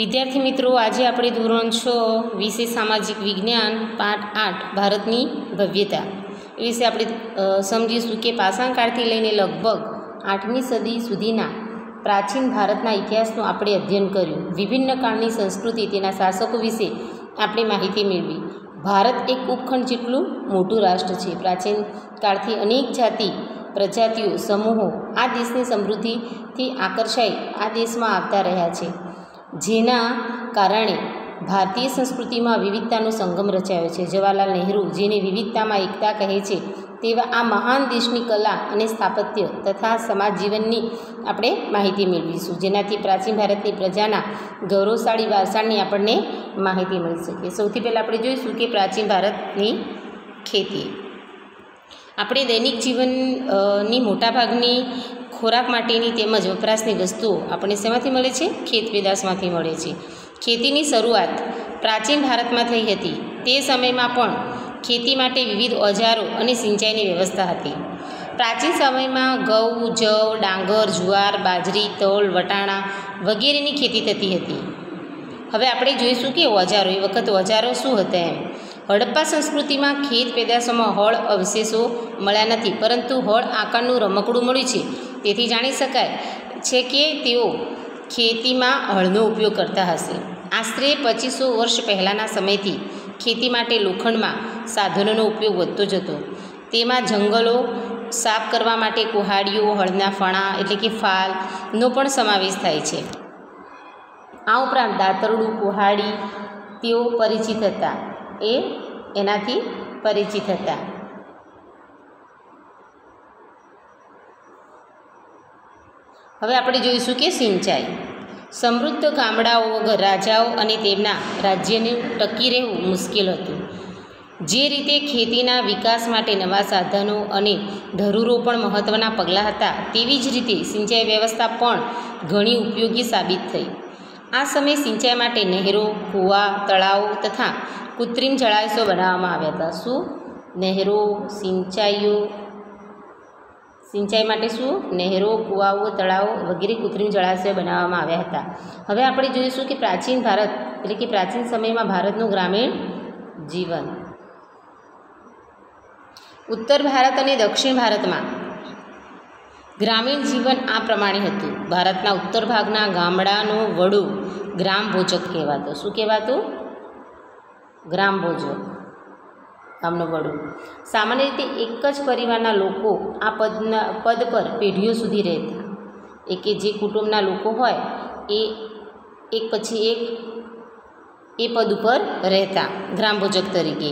વિદ્યાર્થી મિત્રો, આજે આપણે ધોરણ 6 વિશે સામાજિક વિજ્ઞાન પાઠ 8 ભારતની ભવ્યતા એ વિશે આપણે સમજીશું કે પાષાણકાળથી લઈને લગભગ 8મી સદી સુધીના પ્રાચીન ભારતના ઇતિહાસનું આપણે અધ્યયન કર્યું. વિભિન્ન કાળની સંસ્કૃતિ, તેના શાસકો વિશે આપણે માહિતી મેળવી. ભારત એક ઉપખંડ જેટલું મોટું રાષ્ટ્ર છે. પ્રાચીન કાળથી અનેક જાતિ પ્રજાતિઓ સમૂહો આ દેશની સમૃદ્ધિથી આકર્ષાઈ આ દેશમાં આવતા રહ્યા છે, જેના કારણે ભારતીય સંસ્કૃતિમાં વિવિધતાનો સંગમ રચાયો છે. જવાહરલાલ નહેરુ, જેને વિવિધતામાં એકતા કહે છે, તેવા આ મહાન દેશની કલા અને સ્થાપત્ય તથા સમાજ જીવનની આપણે માહિતી મેળવીશું, જેનાથી પ્રાચીન ભારતની પ્રજાના ગૌરવશાળી વારસાની આપણને માહિતી મળી શકે. સૌથી પહેલાં આપણે જોઈશું કે પ્રાચીન ભારતની ખેતી. આપણે દૈનિક જીવનની મોટાભાગની ખોરાક માટેની તેમજ વપરાશની વસ્તુઓ આપણે શેમાંથી મળે છે? ખેત પેદાશમાંથી મળે છે. ખેતીની શરૂઆત પ્રાચીન ભારતમાં થઈ હતી. તે સમયમાં પણ ખેતી માટે વિવિધ ઓજારો અને સિંચાઈની વ્યવસ્થા હતી. પ્રાચીન સમયમાં ઘઉં, જવ, ડાંગર, જુવાર, બાજરી, તલ, વટાણા વગેરેની ખેતી થતી હતી. હવે આપણે જોઈશું કે ઓજારો, એ વખત ઓજારો શું હતા એમ. હડપ્પા સંસ્કૃતિમાં ખેત પેદાશોમાં હળ અવશેષો મળ્યા નથી, પરંતુ હળ આકારનું રમકડું મળ્યું છે. તેથી જાણી શકાય છે કે તેઓ ખેતીમાં હળનો ઉપયોગ કરતા હશે. આશરે 2500 વર્ષ પહેલાંના સમયથી ખેતી માટે લોખંડમાં સાધનોનો ઉપયોગ વધતો જતો. તેમાં જંગલો સાફ કરવા માટે કુહાડીઓ, હળના ફણા એટલે કે ફાલનો પણ સમાવેશ થાય છે. આ ઉપરાંત દાતરડું, કુહાડી તેઓ પરિચિત હતા, એનાથી પરિચિત હતા. હવે આપણે જોઈશું કે સિંચાઈ. સમૃદ્ધ ગામડાઓ વગર રાજાઓ અને તેમના રાજ્યને ટકી રહેવું મુશ્કેલ હતું. જે રીતે ખેતીના વિકાસ માટે નવા સાધનો અને ધરૂરો પણ મહત્ત્વના પગલાં હતા, તેવી જ રીતે સિંચાઈ વ્યવસ્થા પણ ઘણી ઉપયોગી સાબિત થઈ. આ સમયે સિંચાઈ માટે નહેરો, કૂવા, તળાવો તથા કૃત્રિમ જળાશયો બનાવવામાં આવ્યા હતા. શું? નહેરો, સિંચાઈ માટે શું? નહેરો, કૂવાઓ, તળાવો વગેરે કૃત્રિમ જળાશયો બનાવવામાં આવ્યા હતા. હવે આપણે જોઈશું કે પ્રાચીન ભારત એટલે કે પ્રાચીન સમયમાં ભારતનું ગ્રામીણ જીવન. ઉત્તર ભારત અને દક્ષિણ ભારતમાં ગ્રામીણ જીવન આ પ્રમાણે હતું. ભારતના ઉત્તર ભાગના ગામડાનો વડો ગ્રામ ભોજક કહેવાતો. શું કહેવાતું? ગ્રામ ભોજક, ગામનો વડો. સામાન્ય રીતે એક જ પરિવારના લોકો આ પદ પર પેઢીઓ સુધી રહેતા. કે જે કુટુંબના લોકો હોય એ એક પછી એક એ પદ ઉપર રહેતા ગ્રામભોજક તરીકે.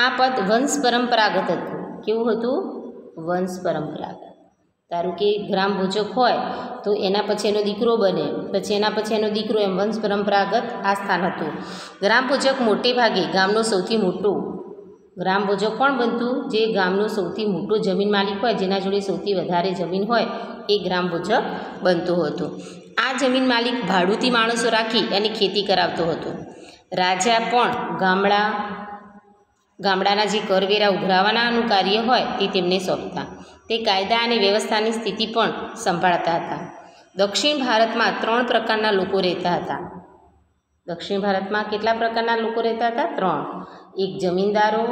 આ પદ વંશ પરંપરાગત હતું. કેવું હતું? વંશ પરંપરાગત. ધારો કે ગ્રામભોજક હોય તો એના પછી એનો દીકરો બને, પછી એના પછી એનો દીકરો, એમ વંશ પરંપરાગત આ સ્થાન હતું. ગ્રામભોજક મોટે ભાગે ગામનો સૌથી મોટો ગ્રામભોજક કોણ બનતું? જે ગામનો સૌથી મોટો જમીન માલિક હોય, જેના જોડે સૌથી વધારે જમીન હોય, એ ગ્રામભોજક બનતો હતો. આ જમીન માલિક ભાડુથી માણસો રાખી અને ખેતી કરાવતો હતો. રાજા પણ ગામડાના જે કરવેરા ઉઘરાવવાનું કાર્ય હોય તે તેમને સોંપતા. તે કાયદા અને વ્યવસ્થાની સ્થિતિ પણ સંભાળતા હતા. દક્ષિણ ભારતમાં 3 પ્રકારના લોકો રહેતા હતા. દક્ષિણ ભારતમાં કેટલા પ્રકારના લોકો રહેતા હતા? 3. એક જમીનદારો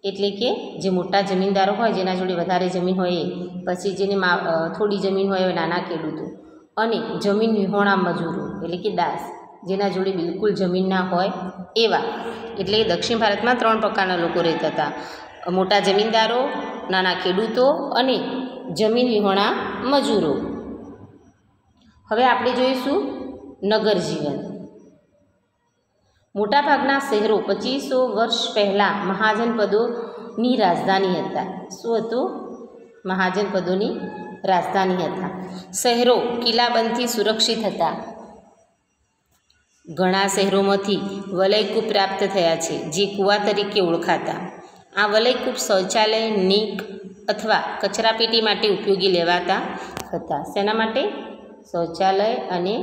એટલે કે જે મોટા જમીનદારો હોય, જેના જોડે વધારે જમીન હોય એ, પછી જેને થોડી જમીન હોય એ નાના ખેડૂતો, અને જમીન વિહોણા મજૂરો એટલે કે દાસ, જેના જોડે બિલકુલ જમીન ના હોય એવા. એટલે દક્ષિણ ભારતમાં 3 પ્રકારના લોકો રહેતા હતા: મોટા જમીનદારો, નાના ખેડૂતો અને જમીન વિહોણા મજૂરો. હવે આપણે જોઈશું નગર જીવન. મોટાભાગના શહેરો 2500 વર્ષ પહેલાં મહાજનપદોની રાજધાની હતા. શું હતું? મહાજનપદોની રાજધાની હતા. શહેરો કિલ્લાબંધથી સુરક્ષિત હતા. ઘણા શહેરોમાંથી વલયકૂપ પ્રાપ્ત થયા છે, જે કૂવા તરીકે ઓળખાતા. આ વલયકૂપ શૌચાલય, નીક અથવા કચરાપેટી માટે ઉપયોગી લેવાતા હતા. શેના માટે? શૌચાલય અને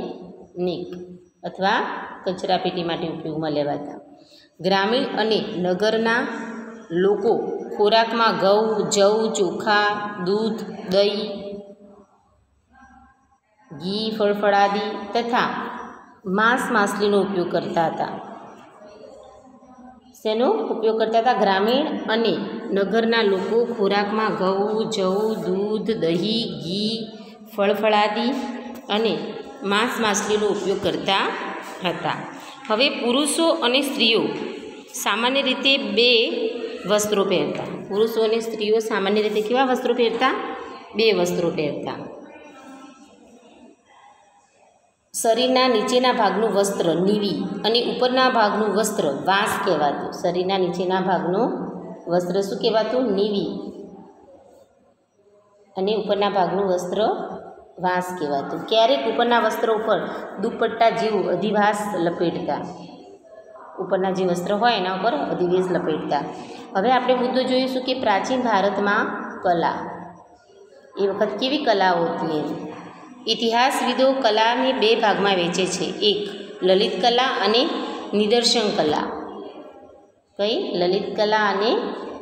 નીક અથવા કચરાપેટી માટે ઉપયોગમાં લેવાતા. ગ્રામીણ અને નગરના લોકો ખોરાકમાં ઘઉં, જવ, ચોખા, દૂધ, દહીં, ઘી, ફળફળાદી તથા માછલીનો ઉપયોગ કરતા હતા. શેનો ઉપયોગ કરતા હતા? ગ્રામીણ અને નગરના લોકો ખોરાકમાં ઘઉં, જવ, દૂધ, દહીં, ઘી, ફળફળાદી અને માછલીનો ઉપયોગ કરતા હતા. હવે પુરુષો અને સ્ત્રીઓ સામાન્ય રીતે બે વસ્ત્રો પહેરતા. પુરુષો અને સ્ત્રીઓ સામાન્ય રીતે કેવા વસ્ત્રો પહેરતા? બે વસ્ત્રો પહેરતા. શરીરના નીચેના ભાગનું વસ્ત્ર નીવી અને ઉપરના ભાગનું વસ્ત્ર વાંસ કહેવાતું. શરીરના નીચેના ભાગનું વસ્ત્ર શું કહેવાતું? નીવી અને ઉપરના ભાગનું વસ્ત્ર વાંસ કહેવાતું. ક્યારેક ઉપરના વસ્ત્ર ઉપર દુપટ્ટા જેવું અધિવાસ લપેટતા. ઉપરના જે વસ્ત્ર હોય એના ઉપર અધિવેશ લપેટતા. હવે આપણે મુદ્દો જોઈશું કે પ્રાચીન ભારતમાં કલા, એ વખત કેવી કલાઓ હતી. ઇતિહાસવિદો કલાને બે ભાગમાં વહેંચે છે. એક લલિત કલા અને નિદર્શન કલા. કઈ? લલિત કલા અને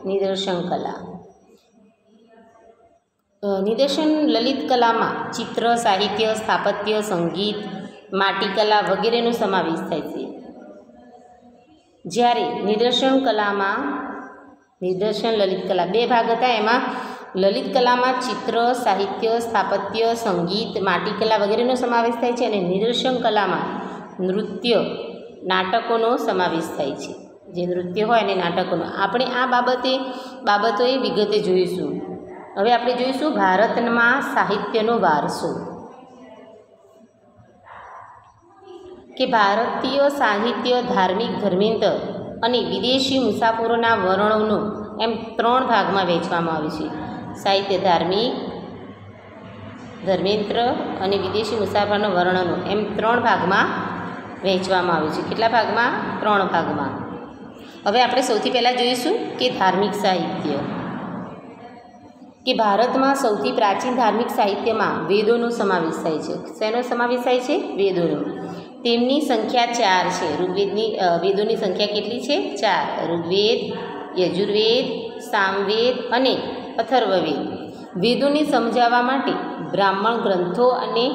નિદર્શન કલા. લલિત કલામાં ચિત્ર, સાહિત્ય, સ્થાપત્ય, સંગીત, માટીકલા વગેરેનો સમાવેશ થાય છે. જ્યારે નિદર્શન લલિત કલા બે ભાગ હતા. એમાં લલિત કલામાં ચિત્ર, સાહિત્ય, સ્થાપત્ય, સંગીત, માટીકલા વગેરેનો સમાવેશ થાય છે અને નિદર્શન કલામાં નૃત્ય, નાટકોનો સમાવેશ થાય છે. જે નૃત્ય હોય અને નાટકોનો. આપણે આ બાબતોએ વિગતે જોઈશું. હવે આપણે જોઈશું ભારતમાં સાહિત્યનો વારસો. કે ભારતીય સાહિત્ય ધાર્મિક, ધર્મેન્દ્ર અને વિદેશી મુસાફરોના વર્ણનો એમ ત્રણ ભાગમાં વહેંચવામાં આવ્યું છે. સાહિત્ય ધાર્મિક, ધર્મેન્દ્ર અને વિદેશી મુસાફરોના વર્ણનો એમ ત્રણ ભાગમાં વહેંચવામાં આવ્યું છે. કેટલા ભાગમાં? ત્રણ ભાગમાં. હવે આપણે સૌથી પહેલાં જોઈશું કે ધાર્મિક સાહિત્ય. કે ભારતમાં સૌથી પ્રાચીન ધાર્મિક સાહિત્યમાં વેદોનો સમાવેશ થાય છે. શેનો સમાવેશ થાય છે? વેદોનો. તેમની સંખ્યા 4 છે. વેદોની સંખ્યા કેટલી છે? 4. ઋગ્વેદ, યજુર્વેદ, સામવેદ અને અથર્વવેદ. વેદોને સમજાવવા માટે બ્રાહ્મણ ગ્રંથો અને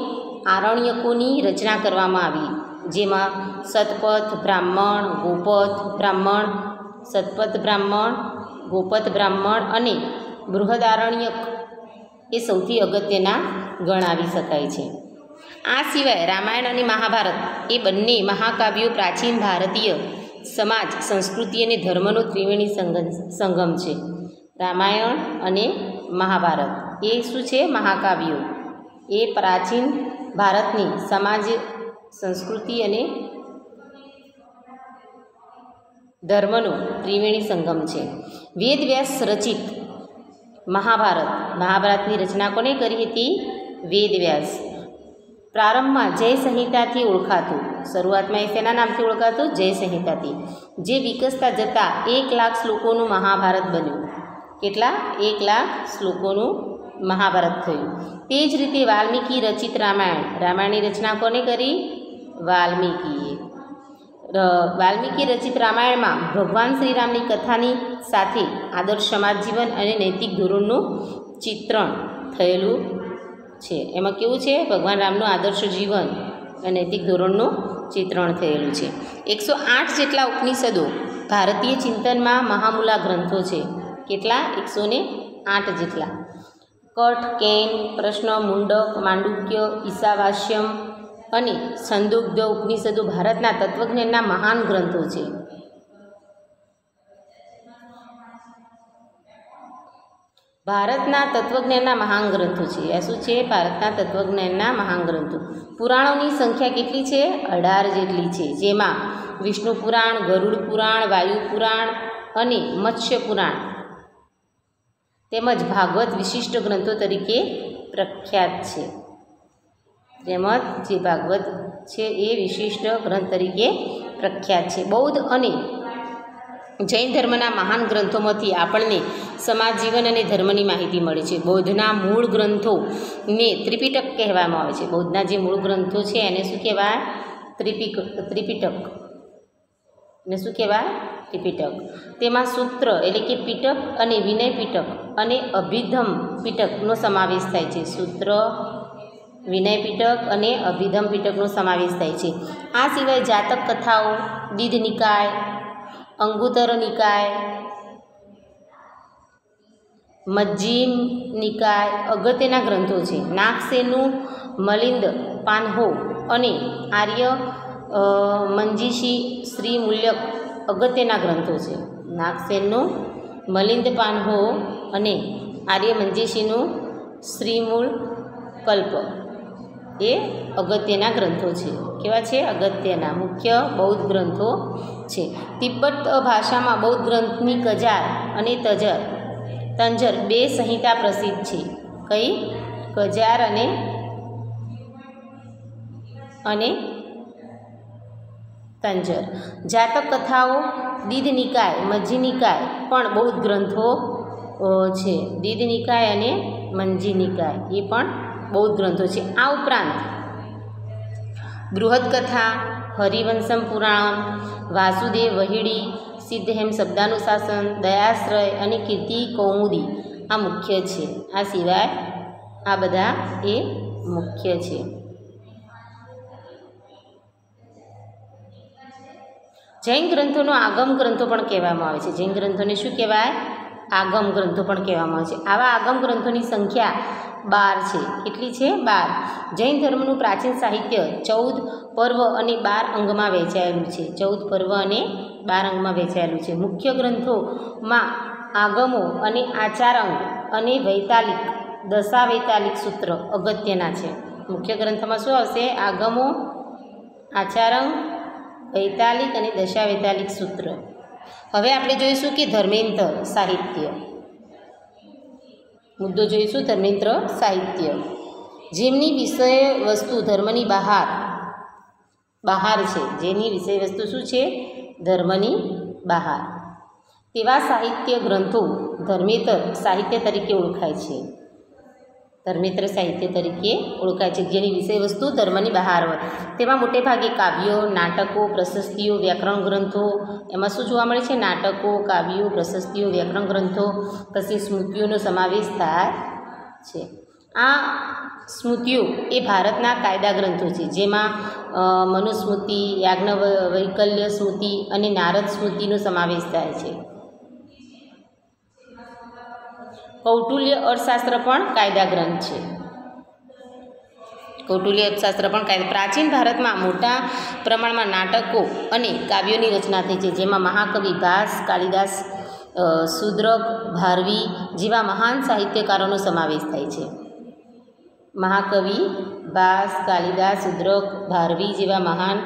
આરણ્યકોની રચના કરવામાં આવી, જેમાં શતપથ બ્રાહ્મણ, ગોપથ બ્રાહ્મણ અને બૃહદારણ્યક એ સૌથી અગત્યના ગણાવી શકાય છે. આ સિવાય રામાયણ અને મહાભારત એ બંને મહાકાવ્યો પ્રાચીન ભારતીય સમાજ, સંસ્કૃતિ અને ધર્મનો ત્રિવેણી સંગમ છે. રામાયણ અને મહાભારત એ શું છે? મહાકાવ્યો. એ પ્રાચીન ભારતની સમાજ, સંસ્કૃતિ અને ધર્મનો ત્રિવેણી સંગમ છે. વેદવ્યાસ રચિત મહાભારતની રચના કોને કરી હતી? વેદવ્યાસ. પ્રારંભમાં જય સંહિતાથી ઓળખાતું, શરૂઆતમાં એ શેના નામથી ઓળખાતું? જય સંહિતાથી. જે વિકસતા જતાં 1,00,000 શ્લોકોનું મહાભારત બન્યું. કેટલા? 1,00,000 શ્લોકોનું મહાભારત થયું. તે જ રીતે વાલ્મીકી રચિત રામાયણની રચના કોને કરી? વાલ્મીકી રચિત રામાયણમાં ભગવાન શ્રીરામની કથાની સાથે આદર્શ સમાજ જીવન અને નૈતિક ધોરણનું ચિત્રણ થયેલું છે. એમાં કેવું છે? ભગવાન રામનું આદર્શ જીવન અને નૈતિક ધોરણનું ચિત્રણ થયેલું છે. 108 જેટલા ઉપનિષદો ભારતીય ચિંતનમાં મહામૂલા ગ્રંથો છે. કેટલા? 108 જેટલા. કઠ, કેન, પ્રશ્ન, મુંડક, માંડુક્ય, ઈશાવાસ્યમ અને છંદોગ્ધ ઉપનિષદો ભારતના તત્વજ્ઞાનના મહાન ગ્રંથો છે. ભારતના તત્વજ્ઞાનના મહાન ગ્રંથો છે. આ શું છે? ભારતના તત્વજ્ઞાનના મહાન ગ્રંથો. પુરાણોની સંખ્યા કેટલી છે? 18 જેટલી છે. જેમાં વિષ્ણુ પુરાણ, ગરુડ પુરાણ, વાયુ પુરાણ અને મત્સ્ય પુરાણ તેમજ ભાગવત વિશિષ્ટ ગ્રંથો તરીકે પ્રખ્યાત છે. તેમજ જે ભાગવત છે એ વિશિષ્ટ ગ્રંથ તરીકે પ્રખ્યાત છે. બૌદ્ધ અને જૈન ધર્મના મહાન ગ્રંથોમાંથી આપણને સમાજ જીવન અને ધર્મની માહિતી મળે છે. બૌદ્ધના મૂળ ગ્રંથોને ત્રિપિટક કહેવામાં આવે છે. બૌદ્ધના જે મૂળ ગ્રંથો છે એને શું કહેવાય? ત્રિપિટક. ને શું કહેવાય? ત્રિપિટક. તેમાં સૂત્ર એટલે કે પિટક અને વિનય પિટક અને અભિધમ પિટકનો સમાવેશ થાય છે. સૂત્ર, વિનય પીટક અને અભિધમ પીટકનો સમાવેશ થાય છે. આ સિવાય જાતક કથાઓ, દીધ નિકાય, અંગુત્તર નિકાય, મજ્જિમ નિકાય અગત્યના ગ્રંથો છે. નાગસેનનું મલિંદ પાન્હો અને આર્ય મંજીશી શ્રીમૂલ્યક અગત્યના ગ્રંથો છે. નાગસેનનું મલિંદ પાન્હો અને આર્ય મંજીશીનું શ્રીમૂળ કલ્પ એ અગત્યના ગ્રંથો છે. કેવા છે? અગત્યના મુખ્ય બૌદ્ધ ગ્રંથો છે. તિબ્બત ભાષામાં બૌદ્ધ ગ્રંથની કજાર અને તંજર બે સંહિતા પ્રસિદ્ધ છે. કઈ? કજાર અને તંજર. જાતક કથાઓ, દીધ નિકાય, મજ્જી નિકાય પણ બૌદ્ધ ગ્રંથો છે. દીધ નિકાય અને મજ્જી નિકાય એ પણ બૌદ્ધ ગ્રંથો છે. આ ઉપરાંત બૃહદ કથા, હરિવંશમ પુરાણમ, વાસુદેવ વહિડી, સિદ્ધહેમ શબ્દાનુશાસન, દયાશ્રય અને કીર્તિ કૌમુદી આ મુખ્ય છે. આ સિવાય આ બધા એ મુખ્ય છે. જૈન ગ્રંથોનો આગમ ગ્રંથો પણ કહેવામાં આવે છે. જૈન ગ્રંથોને શું કહેવાય? આગમ ગ્રંથો પણ કહેવામાં આવે છે. આવા આગમ ગ્રંથોની સંખ્યા 12 છે. કેટલી છે? 12. જૈન ધર્મનું પ્રાચીન સાહિત્ય 14 પર્વ અને 12 અંગમાં વહેંચાયેલું છે. 14 પર્વ અને 12 અંગમાં વહેંચાયેલું છે. મુખ્ય ગ્રંથોમાં આગમો અને આચારંગ અને વૈતાલિક, દશાવૈતાલિક સૂત્ર અગત્યના છે. મુખ્ય ગ્રંથમાં શું આવશે? આગમો, આચારંગ, વૈતાલિક અને દશાવૈતાલિક સૂત્ર. હવે આપણે જોઈશું કે ધર્મેન્દ્ર સાહિત્ય. મુદ્દો જોઈશું ધર્મેન્દ્ર સાહિત્ય, જેમની વિષય વસ્તુ ધર્મની બહાર છે. જેની વિષય વસ્તુ શું છે? ધર્મની બહાર. તેવા સાહિત્ય ગ્રંથો ધર્મેન્દ્ર સાહિત્ય તરીકે ઓળખાય છે. ધર્મેન્દ્ર સાહિત્ય તરીકે ઓળખાય છે, જેની વિષય વસ્તુ ધર્મની બહાર હોય. તેમાં મોટે ભાગે કાવ્યો, નાટકો, પ્રશસ્તિઓ, વ્યાકરણ ગ્રંથો, એમાં શું જોવા મળે છે? નાટકો, કાવ્યો, પ્રશસ્તિઓ, વ્યાકરણ ગ્રંથો, પછી સ્મૃતિઓનો સમાવેશ થાય છે. આ સ્મૃતિઓ એ ભારતના કાયદા ગ્રંથો છે, જેમાં મનુસ્મૃતિ, યાજ્ઞવલ્ક્ય સ્મૃતિ અને નારદ સ્મૃતિનો સમાવેશ થાય છે. કૌટિલ્ય અર્થશાસ્ત્ર પણ કાયદા ગ્રંથ છે. કૌટિલ્ય અર્થશાસ્ત્ર પણ કાયદા. પ્રાચીન ભારતમાં મોટા પ્રમાણમાં નાટકો અને કાવ્યોની રચના થઈ છે, જેમાં મહાકવિ ભાસ, કાલિદાસ, શૂદ્રક, ભારવી જેવા મહાન સાહિત્યકારોનો સમાવેશ થાય છે. મહાકવિ ભાસ, કાલિદાસ, શૂદ્રક, ભારવી જેવા મહાન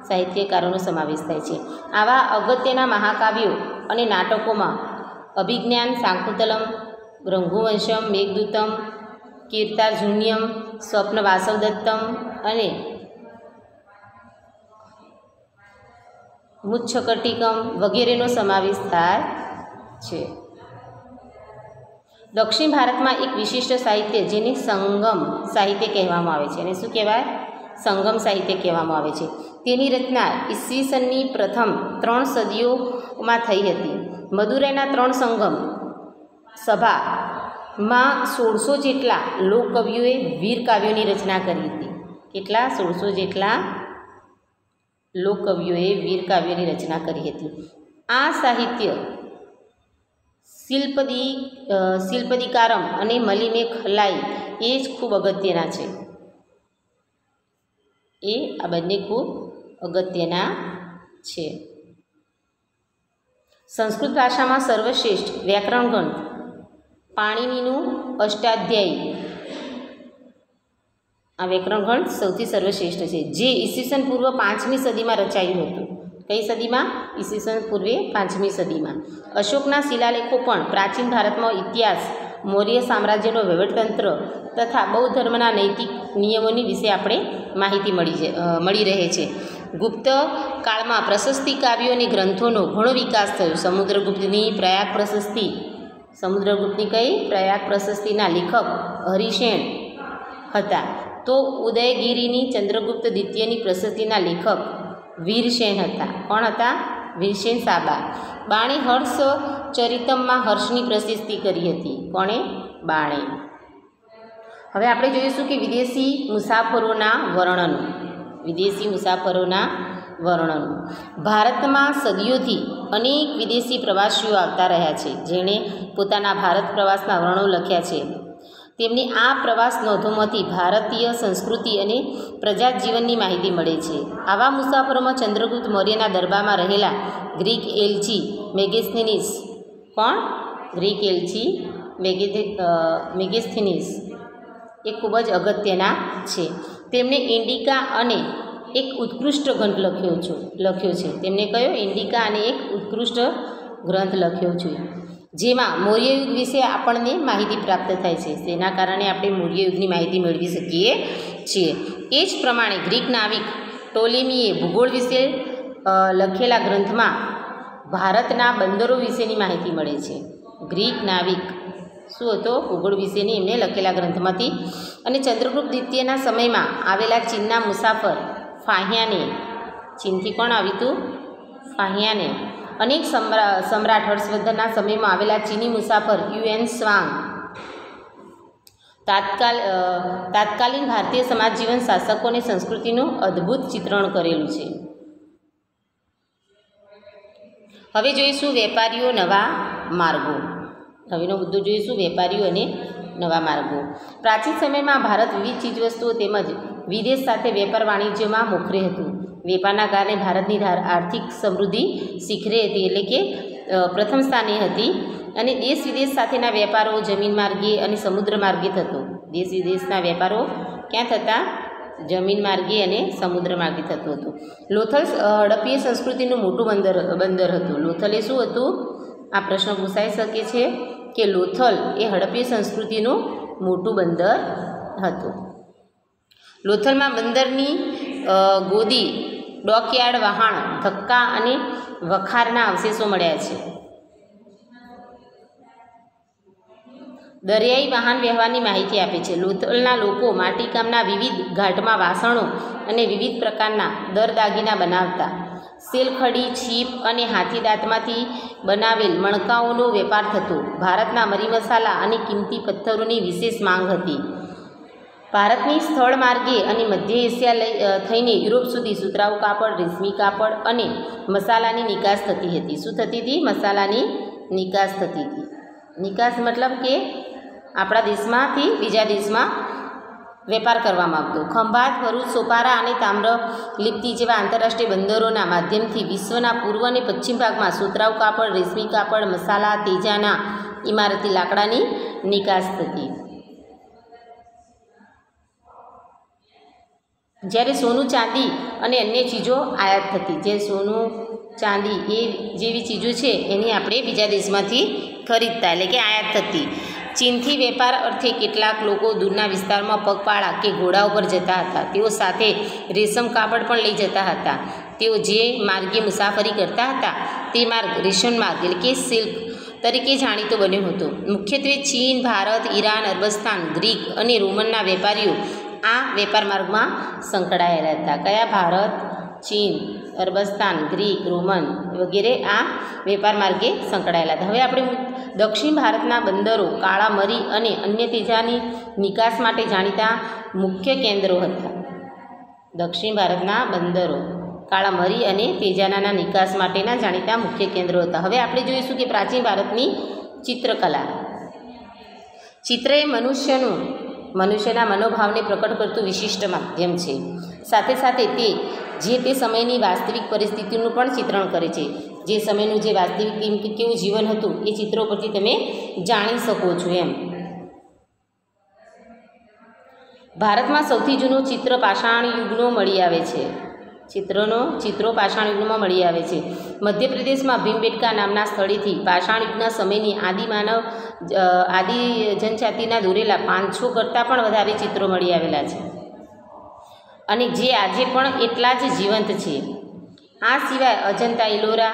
સાહિત્યકારોનો સમાવેશ થાય છે. આવા અગત્યના મહાકાવ્યો અને નાટકોમાં અભિજ્ઞાન શાકુંતલમ, રઘુવંશમ, મેઘદૂતમ, કીર્તાર્જુનીયમ, સ્વપ્ન વાસવદત્તમ અને મુચ્છકટિકમ વગેરેનો સમાવેશ થાય છે. દક્ષિણ ભારતમાં એક વિશિષ્ટ સાહિત્ય જેને સંગમ સાહિત્ય કહેવામાં આવે છે. અને શું કહેવાય? સંગમ સાહિત્ય કહેવામાં આવે છે. તેની રચના ઈસવીસનની પ્રથમ 3 સદીઓમાં થઈ હતી. મદુરાઈના 3 સંગમ સભામાં 1600 જેટલા લોકકવિઓએ વીર કાવ્યોની રચના કરી હતી. કેટલા? 1600 જેટલા લોકકવિઓએ વીર કાવ્યોની રચના કરી હતી. આ સાહિત્ય શિલ્પદિકારમ અને મલિમે ખલાઈ એ જ ખૂબ અગત્યના છે. આ બંને ખૂબ અગત્યના છે. સંસ્કૃત ભાષામાં સર્વશ્રેષ્ઠ વ્યાકરણ ગ્રંથ પાણિનીનું અષ્ટાધ્યાયી. આ વ્યાકરણ ગ્રંથ સૌથી સર્વશ્રેષ્ઠ છે, જે ઈસવીસન પૂર્વ 5મી સદીમાં રચાયું હતું. કઈ સદીમાં? ઈસવીસન પૂર્વે 5મી સદીમાં. અશોકના શિલાલેખો પણ પ્રાચીન ભારતમાં ઇતિહાસ, મૌર્ય સામ્રાજ્યનો વહીવટતંત્ર તથા બૌદ્ધ ધર્મના નૈતિક નિયમોની વિશે આપણે માહિતી મળી રહે છે. ગુપ્ત કાળમાં પ્રશસ્તિ કાવ્યો અને ગ્રંથોનો ઘણો વિકાસ થયો. સમુદ્રગુપ્તની પ્રયાગ પ્રશસ્તિ, સમુદ્રગુપ્તની કઈ? પ્રયાગ પ્રશસ્તિના લેખક હરિસેન હતા. તો ઉદયગીરીની ચંદ્રગુપ્ત દ્વિતીયની પ્રશસ્તિના લેખક વીરસેન હતા. કોણ હતા? વીરસેન સાબા. બાણે હર્ષ ચરિતમમાં હર્ષની પ્રશસ્તિ કરી હતી. કોણે? બાણે. હવે આપણે જોઈશું કે વિદેશી મુસાફરોના વર્ણનો. વિદેશી મુસાફરોના વર્ણનો. ભારતમાં સદીઓથી અનેક વિદેશી પ્રવાસીઓ આવતા રહ્યા છે, જેણે પોતાના ભારત પ્રવાસના વર્ણનો લખ્યા છે. તેમની આ પ્રવાસ નોંધોમાંથી ભારતીય સંસ્કૃતિ અને પ્રજાજીવનની માહિતી મળે છે. આવા મુસાફરોમાં ચંદ્રગુપ્ત મૌર્યના દરબારમાં રહેલા ગ્રીક એલ્ચી મેગેસ્થેનીસ. કોણ? ગ્રીક એલ્ચી મેગેસ્થેનીસ એ ખૂબ જ અગત્યના છે. તેમણે ઇન્ડિકા અને એક ઉત્કૃષ્ટ ગ્રંથ લખ્યો છે. તેમણે કયો? ઇન્ડિકા અને એક ઉત્કૃષ્ટ ગ્રંથ લખ્યો છે, જેમાં મૌર્યયુગ વિશે આપણને માહિતી પ્રાપ્ત થાય છે. તેના કારણે આપણે મૌર્યયુગની માહિતી મેળવી શકીએ છીએ. એ જ પ્રમાણે ગ્રીક નાવિક ટોલેમીએ ભૂગોળ વિશે લખેલા ગ્રંથમાં ભારતના બંદરો વિશેની માહિતી મળે છે. ગ્રીક નાવિક શું હતો? ભૂગોળ વિશેની એમને લખેલા ગ્રંથમાંથી. અને ચંદ્રગુપ્ત દ્વિતીયના સમયમાં આવેલા ચીનના મુસાફર ફાહિયાને, ચીનથી કોણ આવ્યું હતું? ફાહિયાને. અનેક સમ્રાટ હર્ષવર્ધનના સમયમાં આવેલા ચીની મુસાફર યુએન સ્વાંગ તાત્કાલીન ભારતીય સમાજ જીવન, શાસકો અને સંસ્કૃતિનું અદ્ભુત ચિત્રણ કરેલું છે. હવે જોઈશું વેપારીઓ નવા માર્ગો. હવેનો મુદ્દો જોઈશું વેપારીઓ અને નવા માર્ગો. પ્રાચીન સમયમાં ભારત વિવિધ ચીજવસ્તુઓ તેમજ વિદેશ સાથે વેપાર વાણિજ્યમાં મોખરે હતું. વેપારના કારણે ભારતની આર્થિક સમૃદ્ધિ શિખરે હતી, એટલે કે પ્રથમ સ્થાને હતી. અને દેશ વિદેશ સાથેના વેપારો જમીન માર્ગે અને સમુદ્ર માર્ગે થતો. દેશ વિદેશના વેપારો ક્યાં થતા? જમીન માર્ગે અને સમુદ્ર માર્ગે થતું હતું. લોથલ હડપ્પીય સંસ્કૃતિનું મોટું બંદર હતું. લોથલ એ શું હતું? આ પ્રશ્ન પૂછાઈ શકે છે કે લોથલ એ હડપ્પીય સંસ્કૃતિનું મોટું બંદર હતું. લોથલમાં બંદરની ગોદી, ડોકયાર્ડ, વહાણ, ધક્કા અને વખારના અવશેષો મળ્યા છે. દરિયાઈ વાહન વ્યવહારની માહિતી આપે છે. લોથલના લોકો માટીકામના વિવિધ ઘાટમાં વાસણો અને વિવિધ પ્રકારના દાગીના બનાવતા. સેલખડી, છીપ અને હાથીદાંતમાંથી બનાવેલ મણકાઓનો વેપાર થતો. ભારતના મરી મસાલા અને કિંમતી પથ્થરોની વિશેષ માંગ હતી. ભારતની સ્થળ માર્ગે અને મધ્ય એશિયા થઈને યુરોપ સુધી સુતરાઉ કાપડ, રેશમી કાપડ અને મસાલાની નિકાસ થતી હતી. શું થતી હતી? મસાલાની નિકાસ થતી હતી. નિકાસ મતલબ કે આપણા દેશમાંથી બીજા દેશમાં વેપાર કરવામાં આવતો. ખંભાત, ભરૂચ, સોપારા અને તામ્રલિપ્તિ જેવા આંતરરાષ્ટ્રીય બંદરોના માધ્યમથી વિશ્વના પૂર્વ અને પશ્ચિમ ભાગમાં સુતરાઉ કાપડ, રેશમી કાપડ, મસાલા, તેજાના, ઇમારતી લાકડાની નિકાસ થતી. જ્યારે સોનું, ચાંદી અને અન્ય ચીજો આયાત થતી. જે સોનું, ચાંદી એ જેવી ચીજો છે એની આપણે બીજા દેશમાંથી ખરીદતા, એટલે કે આયાત થતી. ચીનથી વેપાર અર્થે કેટલાક લોકો દૂરના વિસ્તારમાં પગપાળા કે ઘોડા ઉપર જતા હતા. તેઓ સાથે રેશમ કાપડ પણ લઈ જતા હતા. તેઓ જે માર્ગે મુસાફરી કરતા હતા તે માર્ગ રેશમ માર્ગ, એટલે કે સિલ્ક તરીકે જાણીતો બન્યો હતો. મુખ્યત્વે ચીન, ભારત, ઈરાન, અરબસ્તાન, ગ્રીક અને રોમનના વેપારીઓ આ વેપાર માર્ગમાં સંકળાયેલા હતા. કયા? ભારત, ચીન, અરબસ્તાન, ગ્રીક, રોમન વગેરે આ વેપાર માર્ગે સંકળાયેલા હતા. હવે આપણે દક્ષિણ ભારતના બંદરો કાળા મરી અને અન્ય તેજાની નિકાસ માટે જાણીતા મુખ્ય કેન્દ્રો હતા. દક્ષિણ ભારતના બંદરો કાળા મરી અને તેજાના નિકાસ માટેના જાણીતા મુખ્ય કેન્દ્રો હતા. હવે આપણે જોઈશું કે પ્રાચીન ભારતની ચિત્રકલા. ચિત્ર એ મનુષ્યના મનોભાવને પ્રકટ કરતું વિશિષ્ટ માધ્યમ છે. સાથે સાથે તે સમયની વાસ્તવિક પરિસ્થિતિનું પણ ચિત્રણ કરે છે. જે સમયનું જે વાસ્તવિક કેવું જીવન હતું એ ચિત્રો પરથી તમે જાણી શકો છો. એમ ભારતમાં સૌથી જૂનો ચિત્ર પાષાણ યુગનો મળી આવે છે. ચિત્રો પાષાણ યુગમાં મળી આવે છે. મધ્યપ્રદેશમાં ભીમબેટકા નામના સ્થળેથી પાષાણ યુગના સમયની આદિ જનજાતિના દોરેલા 500 કરતાં પણ વધારે ચિત્રો મળી આવેલા છે, અને જે આજે પણ એટલા જ જીવંત છે. આ સિવાય અજંતા, ઇલોરા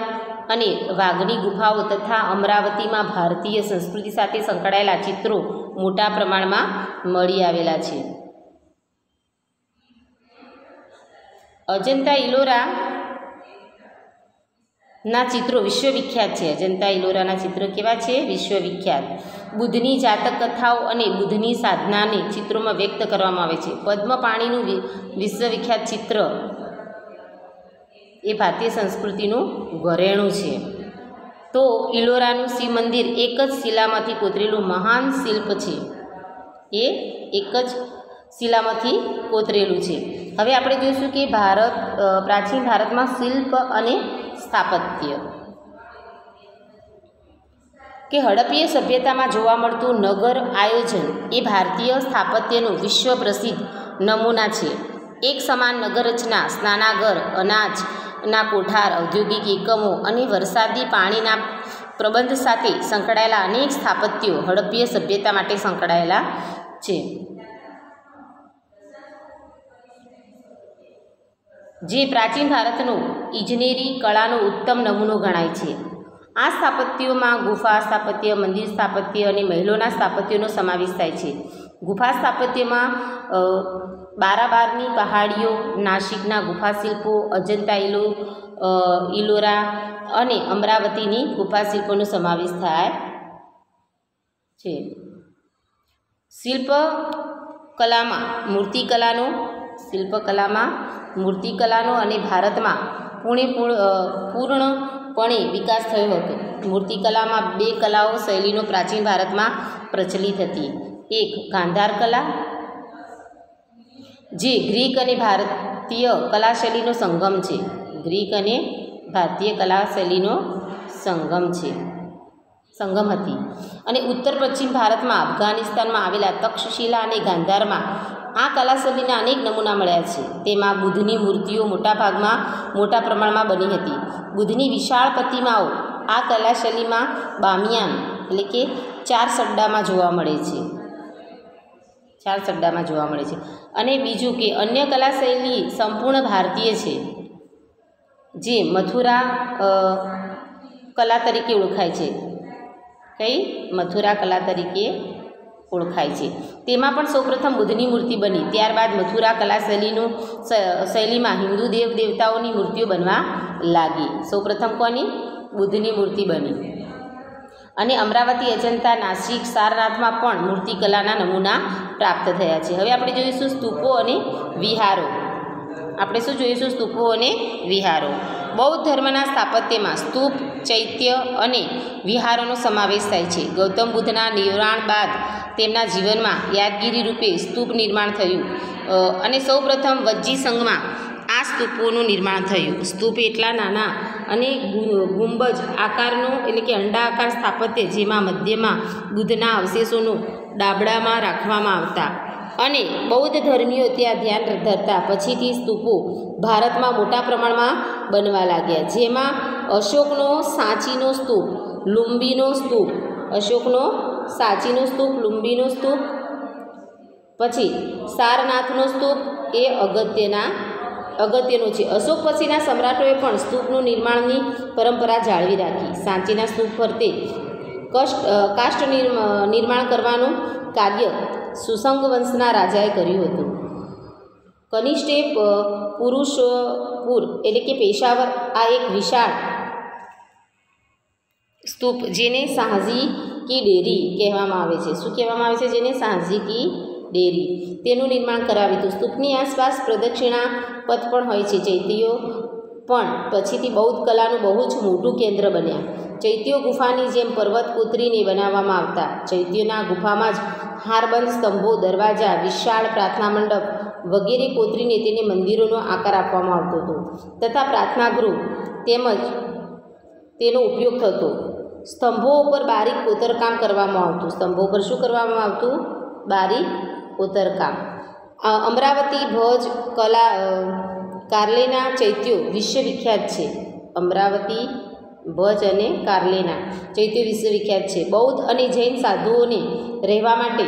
અને વાઘની ગુફાઓ તથા અમરાવતીમાં ભારતીય સંસ્કૃતિ સાથે સંકળાયેલા ચિત્રો મોટા પ્રમાણમાં મળી આવેલા છે. અજંતા ઇલોરા ના ચિત્રો વિશ્વવિખ્યાત છે. અજંતા ઇલોરાના ચિત્રો કેવા છે? વિશ્વવિખ્યાત. બુદ્ધની જાતક કથાઓ અને બુદ્ધની સાધનાને ચિત્રોમાં વ્યક્ત કરવામાં આવે છે. પદ્મપાણીનું વિશ્વવિખ્યાત ચિત્ર એ ભારતીય સંસ્કૃતિનું ઘરેણું છે. તો ઇલોરાનું શિવ મંદિર એક જ શિલામાંથી કોતરેલું મહાન શિલ્પ છે. એ એક જ શિલામાંથી કોતરેલું છે. હવે આપણે જોઈશું કે પ્રાચીન ભારતમાં શિલ્પ અને સ્થાપત્ય. કે હડપ્પીય સભ્યતામાં જોવા મળતું નગર આયોજન એ ભારતીય સ્થાપત્યનું વિશ્વ પ્રસિદ્ધ નમૂના છે. એક સમાન નગર રચના, સ્નાનાગર, અનાજના કોઠાર, ઔદ્યોગિક એકમો અને વરસાદી પાણીના પ્રબંધ સાથે સંકળાયેલા અનેક સ્થાપત્યો હડપ્પીય સભ્યતા માટે સંકળાયેલા છે, જે પ્રાચીન ભારતનું ઇજનેરી કળાનો ઉત્તમ નમૂનો ગણાય છે. આ સ્થાપત્યોમાં ગુફા સ્થાપત્ય, મંદિર સ્થાપત્ય અને મહેલોના સ્થાપત્યોનો સમાવેશ થાય છે. ગુફા સ્થાપત્યમાં બારાબારની પહાડીઓ, નાસિકના ગુફા શિલ્પો, અજંતા ઇલોરા અને અમરાવતીની ગુફા શિલ્પોનો સમાવેશ થાય છે. શિલ્પકલામાં મૂર્તિકલાનો અને ભારતમાં પૂર્ણપણે વિકાસ થયો હતો. મૂર્તિકલામાં 2 કલાઓ શૈલીનો પ્રાચીન ભારતમાં પ્રચલિત હતી. એક ગાંધાર કલા, જે ગ્રીક અને ભારતીય કલા શૈલીનો સંગમ છે. સંગમ હતી. અને ઉત્તર પશ્ચિમ ભારતમાં અફઘાનિસ્તાનમાં આવેલા તક્ષશિલા અને ગાંધારમાં આ કલા શૈલીના અનેક નમૂના મળ્યા છે. તેમાં બુદ્ધની મૂર્તિઓ મોટા પ્રમાણમાં બની હતી. બુદ્ધની વિશાળ પ્રતિમાઓ આ કલા શૈલીમાં બામિયાન એટલે કે 4 સડ્ડામાં જોવા મળે છે. અને બીજું કે અન્ય કલા શૈલી સંપૂર્ણ ભારતીય છે, જે મથુરા કલા તરીકે ઓળખાય છે. મથુરા કલા તરીકે ઓળખાય છે. તેમાં પણ સૌપ્રથમ બુદ્ધની મૂર્તિ બની. ત્યારબાદ મથુરા કલા શૈલીમાં હિન્દુ દેવ દેવતાઓની મૂર્તિઓ બનવા લાગી. સૌપ્રથમ કોની? બુદ્ધની મૂર્તિ બની. અને અમરાવતી, અજંતા, નાસિક, સારનાથમાં પણ મૂર્તિકલાના નમૂના પ્રાપ્ત થયા છે. હવે આપણે જોઈશું સ્તૂપો અને વિહારો. બૌદ્ધ ધર્મના સ્થાપત્યમાં સ્તૂપ, ચૈત્ય અને વિહારોનો સમાવેશ થાય છે. ગૌતમ બુદ્ધના નિર્વાણ બાદ તેમના જીવનમાં યાદગીરી રૂપે સ્તૂપ નિર્માણ થયું અને સૌપ્રથમ વજ્જી સંઘમાં આ સ્તૂપોનું નિર્માણ થયું. સ્તૂપ એટલા નાના અને ગુંબજ આકારનું એટલે કે અંડાકાર સ્થાપત્ય, જેમાં મધ્યમાં બુદ્ધના અવશેષોનું ડાબડામાં રાખવામાં આવતા અને બૌદ્ધ ધર્મીઓ ત્યાં ધ્યાન ધરતા. પછીથી સ્તૂપો ભારતમાં મોટા પ્રમાણમાં બનવા લાગ્યા, જેમાં અશોકનો સાંચીનો સ્તૂપ, લુંબીનો સ્તૂપ, પછી સારનાથનો સ્તૂપ એ અગત્યનો છે. અશોક પછીના સમ્રાટોએ પણ સ્તૂપનું નિર્માણની પરંપરા જાળવી રાખી. સાંચીના સ્તૂપ ફરતે કાષ્ઠ નિર્માણ કરવાનું કાર્ય સુસંગ વંશના રાજાએ કર્યું હતું. કનિષ્ઠે પુરુષપુર એટલે કે પેશાવર આ એક વિશાળ સ્તૂપ, જેને શાહજી કી ડેરી કહેવામાં આવે છે. શું કહેવામાં આવે છે? જેને શાહજી કી ડેરી, તેનું નિર્માણ કરાવ્યું હતું. સ્તૂપની આસપાસ પ્રદક્ષિણા પથ પણ હોય છે. ચૈત્યો પણ પછીથી બૌદ્ધ કલાનું બહુ જ મોટું કેન્દ્ર બન્યા. ચૈત્યો ગુફાની જેમ પર્વત કોતરીને બનાવવામાં આવતા. ચૈત્યોના ગુફામાં જ હારબંધ સ્તંભો, દરવાજા, વિશાળ પ્રાર્થના મંડપ વગેરે કોતરીને તેને મંદિરોનો આકાર આપવામાં આવતો હતો તથા પ્રાર્થના ગૃહ તેમજ તેનો ઉપયોગ થતો. સ્તંભો ઉપર બારીક કોતરકામ કરવામાં આવતું. શું કરવામાં આવતું? બારીક કોતરકામ. અમરાવતી, ભોજ, કાર્લેના ચૈત્યો વિશ્વવિખ્યાત છે. અમરાવતી, ભજ અને કાર્લેના ચૈત્યો વિશ્વવિખ્યાત છે. બૌદ્ધ અને જૈન સાધુઓને રહેવા માટે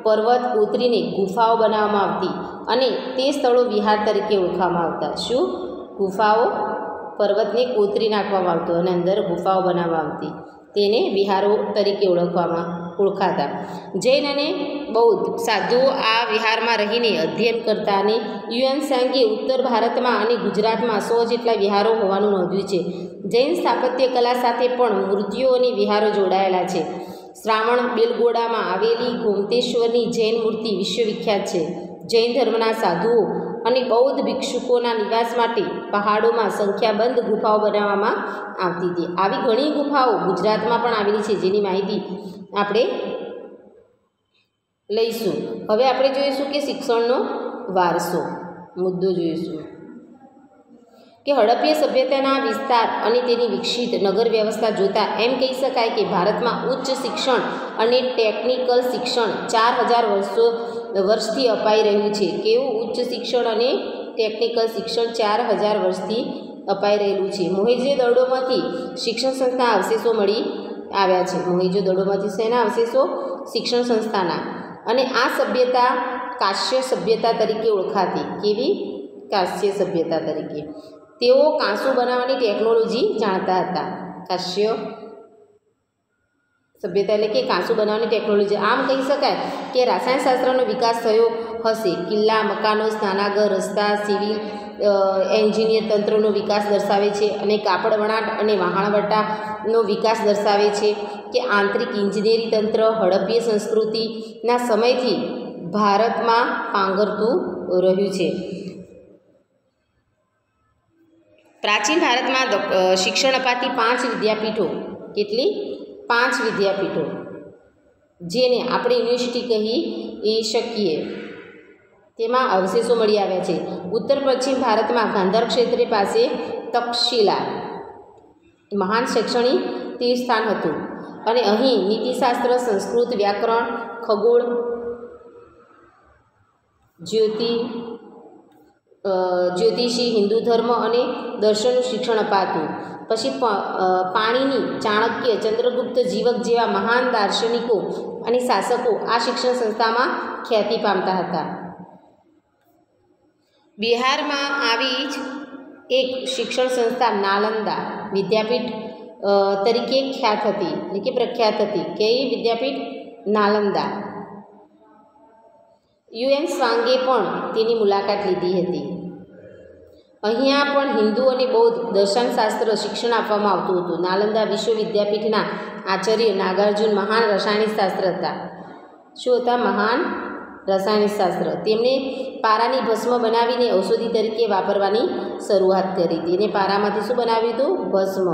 પર્વત કોતરીને ગુફાઓ બનાવવામાં આવતી અને તે સ્થળો વિહાર તરીકે ઓળખવામાં આવતા. શું? ગુફાઓ પર્વતને કોતરી નાખવામાં આવતો અને અંદર ગુફાઓ બનાવવામાં આવતી, તેને વિહારો તરીકે ઓળખવામાં ઓળખાતા. જૈન અને બૌદ્ધ સાધુઓ આ વિહારમાં રહીને અધ્યયન કરતા અને યુએન સાંગે ઉત્તર ભારતમાં અને ગુજરાતમાં 100 જેટલા વિહારો હોવાનું નોંધ્યું છે. જૈન સ્થાપત્ય કલા સાથે પણ મૂર્તિઓ અને વિહારો જોડાયેલા છે. શ્રાવણ બેલગોડામાં આવેલી ગોમતેશ્વરની જૈન મૂર્તિ વિશ્વવિખ્યાત છે. જૈન ધર્મના સાધુઓ અને બૌદ્ધ ભિક્ષુકોના નિવાસ માટે પહાડોમાં સંખ્યાબંધ ગુફાઓ બનાવવામાં આવતી હતી. આવી ઘણી ગુફાઓ ગુજરાતમાં પણ આવેલી છે, જેની માહિતી આપણે લઈશું. હવે આપણે જોઈશું કે શિક્ષણનો વારસો મુદ્દો જોઈશું કે હડપ્પીય સભ્યતાના વિસ્તાર અને તેની વિકસિત નગર વ્યવસ્થા જોતાં એમ કહી શકાય કે ભારતમાં ઉચ્ચ શિક્ષણ અને ટેકનિકલ શિક્ષણ 4000 વર્ષથી અપાઈ રહ્યું છે. કેવું ઉચ્ચ શિક્ષણ અને ટેકનિકલ શિક્ષણ 4000 વર્ષથી અપાઈ રહેલું છે. મોહેંજો-દડોમાંથી શિક્ષણ સંસ્થા અવશેષો મળી આવ્યા છે. મોહેંજો-દડોમાંથી શેના અવશેષો? શિક્ષણ સંસ્થાના. અને આ સભ્યતા કાશ્ય સભ્યતા તરીકે ઓળખાતી. કેવી? કાશ્ય સભ્યતા તરીકે. તેઓ કાંસુ બનાવવાની ટેકનોલોજી જાણતા હતા. કાશ્ય સભ્યતા એટલે કે કાંસુ બનાવવાની ટેકનોલોજી. આમ કહી શકાય કે રસાયણશાસ્ત્રનો વિકાસ થયો હશે. કિલ્લા, મકાનો, સ્નાનાગર, રસ્તા, સિવિલ એન્જિનિયર તંત્રનો વિકાસ દર્શાવે છે. અને કાપડ વણાટ અને વહાણવટાનો વિકાસ દર્શાવે છે કે આંતરિક ઇજનેરી તંત્ર હડપ્પીય સંસ્કૃતિના સમયથી ભારતમાં પાંગરતું રહ્યું છે. પ્રાચીન ભારતમાં શિક્ષણ અપાતી 5 વિદ્યાપીઠો. કેટલી? 5 વિદ્યાપીઠો, જેને આપણે યુનિવર્સિટી કહી શકીએ, તેમાં અવશેષો મળી આવ્યા છે. ઉત્તર પશ્ચિમ ભારતમાં ગાંધાર ક્ષેત્ર પાસે તક્ષશિલા મહાન શૈક્ષણિક તીર્થસ્થાન હતું અને અહીં નીતિશાસ્ત્ર, સંસ્કૃત, વ્યાકરણ, ખગોળ, જ્યોતિષી, હિન્દુ ધર્મ અને દર્શનનું શિક્ષણ અપાતું. પછી પાણીની, ચાણક્ય, ચંદ્રગુપ્ત, જીવક જેવા મહાન દાર્શનિકો અને શાસકો આ શિક્ષણ સંસ્થામાં ખ્યાતિ પામતા હતા. બિહારમાં આવી જ એક શિક્ષણ સંસ્થા નાલંદા વિદ્યાપીઠ તરીકે ખ્યાત હતી, એટલે કે પ્રખ્યાત હતી. કઈ વિદ્યાપીઠ? નાલંદા. યુએન સ્વાંગે પણ તેની મુલાકાત લીધી હતી. અહીંયા પણ હિન્દુ અને બૌદ્ધ દર્શનશાસ્ત્ર શિક્ષણ આપવામાં આવતું હતું. નાલંદા વિશ્વવિદ્યાપીઠના આચાર્ય નાગાર્જુન મહાન રસાયણશાસ્ત્ર હતા. શું હતા? મહાન રસાયણશાસ્ત્ર. તેમણે પારાની ભસ્મ બનાવીને ઔષધિ તરીકે વાપરવાની શરૂઆત કરી હતી. અને પારામાંથી શું બનાવ્યું હતું? ભસ્મ.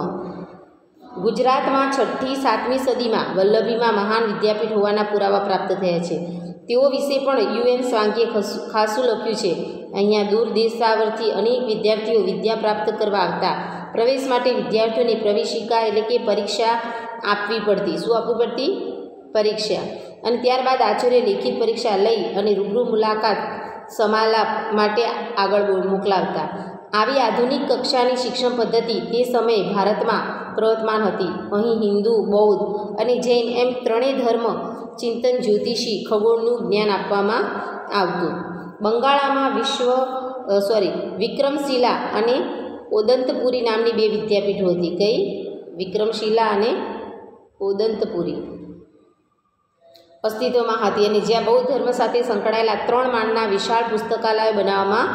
ગુજરાતમાં 6ઠ્ઠી થી 7મી સદીમાં વલ્લભીમાં મહાન વિદ્યાપીઠ હોવાના પુરાવા પ્રાપ્ત થયા છે. તેઓ વિશે પણ યુએન સ્વાંગે ખાસું લખ્યું છે. અહીંયા દૂર દેશાવરથી અનેક વિદ્યાર્થીઓ વિદ્યા પ્રાપ્ત કરવા આવતા. પ્રવેશ માટે વિદ્યાર્થીઓને પ્રવેશિકા એટલે કે પરીક્ષા આપવી પડતી. શું આપવી પડતી? પરીક્ષા. અને ત્યારબાદ આચાર્ય લેખિત પરીક્ષા લઈ અને રૂબરૂ મુલાકાત સમાલાપ માટે આગળ મોકલાવતા. આવી આધુનિક કક્ષાની શિક્ષણ પદ્ધતિ તે સમયે ભારતમાં પ્રવર્તમાન હતી. અહીં હિન્દુ, બૌદ્ધ અને જૈન એમ ત્રણેય ધર્મ ચિંતન, જ્યોતિષી, ખગોળનું જ્ઞાન આપવામાં આવતું. બંગાળામાં વિક્રમશિલા અને ઓદંતપુરી નામની 2 વિદ્યાપીઠો હતી. કઈ? વિક્રમશિલા અને ઓદંતપુરી અસ્તિત્વમાં હતી. અને જ્યાં બૌદ્ધ ધર્મ સાથે સંકળાયેલા 3 માળના વિશાળ પુસ્તકાલયો બનાવવામાં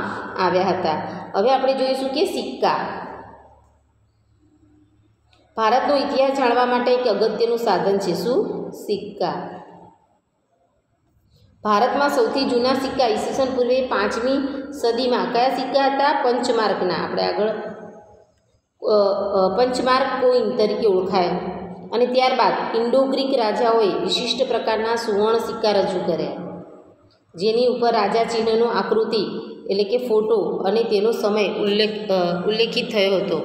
આવ્યા હતા. હવે આપણે જોઈશું કે સિક્કા. ભારતનો ઇતિહાસ જાણવા માટે એક અગત્યનું સાધન છે. શું? સિક્કા. ભારતમાં સૌથી જૂના સિક્કા ઈસવીસન પૂર્વે 5મી સદીમાં કયા સિક્કા હતા? પંચમાર્કના. આપણે આગળ પંચમાર્ક કોઈન તરીકે ઓળખાય. અને ત્યારબાદ ઇન્ડો ગ્રીક રાજાઓએ વિશિષ્ટ પ્રકારના સુવર્ણ સિક્કા રજૂ કર્યા, જેની ઉપર રાજા ચિહ્નનો આકૃતિ એટલે કે ફોટો અને તેનો સમય ઉલ્લેખિત થયો હતો.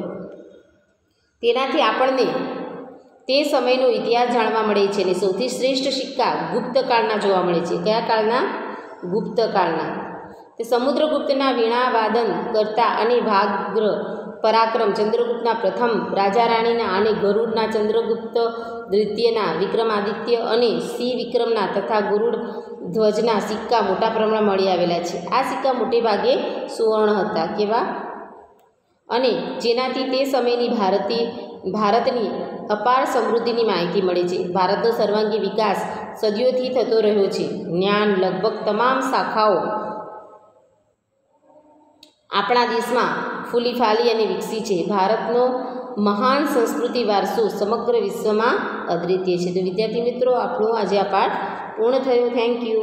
તેનાથી આપણને તે સમયનો ઇતિહાસ જાણવા મળે છે. અને સૌથી શ્રેષ્ઠ સિક્કા ગુપ્તકાળના જોવા મળે છે. કયા કાળના? ગુપ્તકાળના. તે સમુદ્રગુપ્તના વીણાવાદન કરતા અને ભાગ્ર પરાક્રમ ચંદ્રગુપ્તના પ્રથમ રાજા રાણીના અને ગરુડના ચંદ્રગુપ્ત દ્વિતીયના, વિક્રમાદિત્ય અને સિંહ વિક્રમના તથા ગરુડ ધ્વજના સિક્કા મોટા પ્રમાણમાં મળી આવેલા છે. આ સિક્કા મોટે ભાગે સુવર્ણ હતા. કેવા? અને જેનાથી તે સમયની ભારતની અપાર સમૃદ્ધિની માહિતી મળે છે. ભારતનો સર્વાંગી વિકાસ સદીઓથી થતો રહ્યો છે. જ્ઞાન લગભગ તમામ શાખાઓ આપણા દેશમાં ફૂલી ફાલી અને વિકસી છે. ભારતનો મહાન સંસ્કૃતિ વારસો સમગ્ર વિશ્વમાં અદ્વિતીય છે. તો વિદ્યાર્થી મિત્રો, આપણો આજે આ પાઠ પૂર્ણ થયો. Thank you.